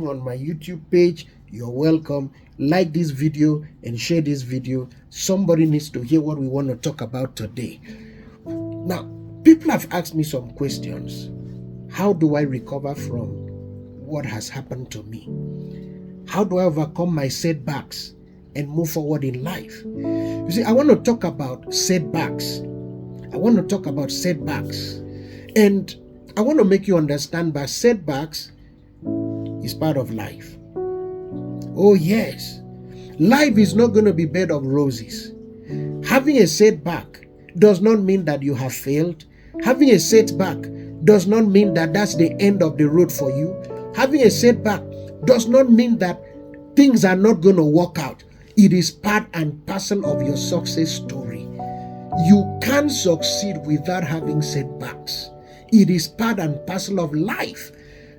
watching on my YouTube page, you're welcome. Like this video and share this video. Somebody needs to hear what we want to talk about today. Now, people have asked me some questions. How do I recover from what has happened to me? How do I overcome my setbacks and move forward in life? You see, I want to talk about setbacks. I want to talk about setbacks. And I want to make you understand that setbacks is part of life. Oh yes, life is not going to be bed of roses. Having a setback does not mean that you have failed. Having a setback does not mean that that's the end of the road for you. Having a setback does not mean that things are not going to work out. It is part and parcel of your success story. You can't succeed without having setbacks. It is part and parcel of life.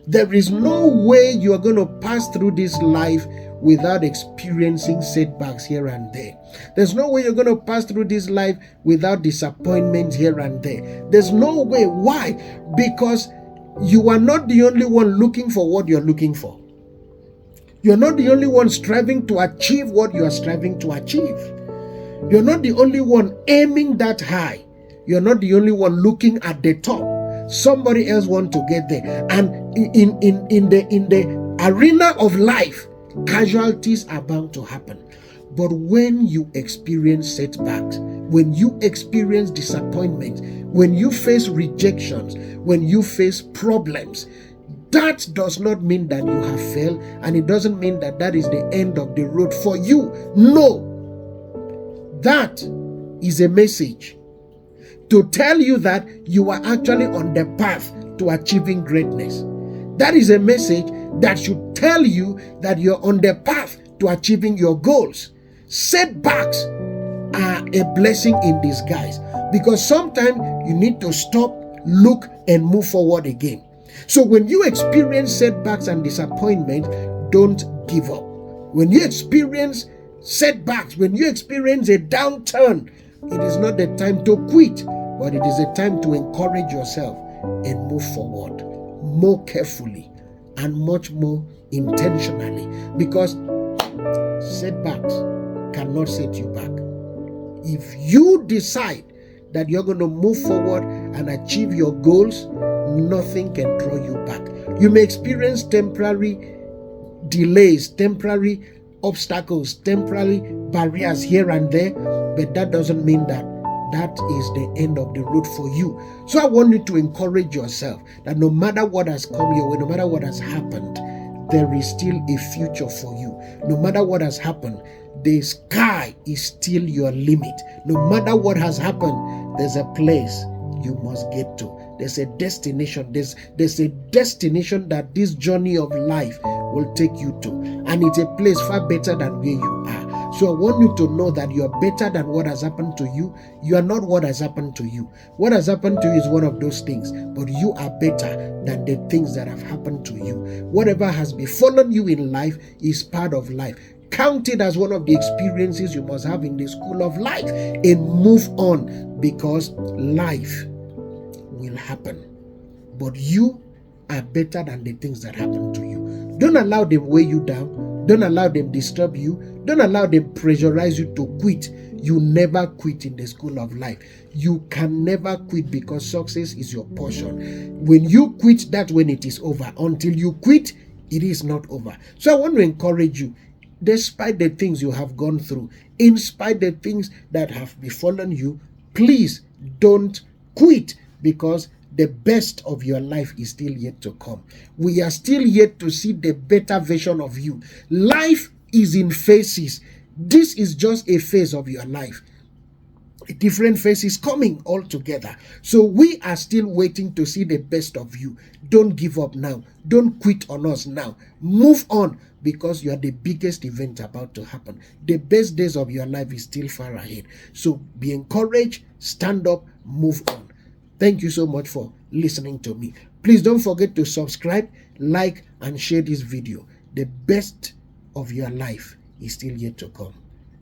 There is no way you are going to pass through this life without experiencing setbacks here and there. There's no way you're going to pass through this life without disappointments here and there. There's no way. Why? Because you are not the only one looking for what you're looking for. You're not the only one striving to achieve what you are striving to achieve. You're not the only one aiming that high. You're not the only one looking at the top. Somebody else wants to get there. And in the arena of life, casualties are bound to happen. But when you experience setbacks, when you experience disappointment, when you face rejections, when you face problems, that does not mean that you have failed, and it doesn't mean that that is the end of the road for you. No. That is a message to tell you that you are actually on the path to achieving greatness. That is a message that should tell you that you're on the path to achieving your goals. Setbacks are a blessing in disguise, because sometimes you need to stop, look, and move forward again. So when you experience setbacks and disappointment, don't give up. When you experience setbacks, when you experience a downturn, it is not the time to quit, but it is a time to encourage yourself and move forward more carefully and much more intentionally, because setbacks cannot set you back. If you decide that you're going to move forward and achieve your goals, nothing can draw you back. You may experience temporary delays, temporary obstacles, temporary barriers here and there, but that doesn't mean that that is the end of the road for you. So I want you to encourage yourself that no matter what has come your way, no matter what has happened, there is still a future for you. No matter what has happened, the sky is still your limit. No matter what has happened, there's a place you must get to. There's a destination. There's a destination that this journey of life will take you to. And it's a place far better than where you are. So I want you to know that you're better than what has happened to you. You are not what has happened to you. What has happened to you is one of those things, but you are better than the things that have happened to you. Whatever has befallen you in life is part of life. Count it as one of the experiences you must have in the school of life and move on, because life will happen. But you are better than the things that happen to you. Don't allow them weigh you down. Don't allow them disturb you. Don't allow them pressurize you to quit. You never quit in the school of life. You can never quit, because success is your portion. When you quit, that's when it is over. Until you quit, it is not over. So I want to encourage you, despite the things you have gone through, in spite the things that have befallen you, please don't quit, because the best of your life is still yet to come. We are still yet to see the better version of you. Life is in phases. This is just a phase of your life. A different phase is coming all together. So we are still waiting to see the best of you. Don't give up now. Don't quit on us now. Move on, because you are the biggest event about to happen. The best days of your life is still far ahead. So be encouraged, stand up, move on. Thank you so much for listening to me. Please don't forget to subscribe, like, and share this video. The best of your life is still yet to come.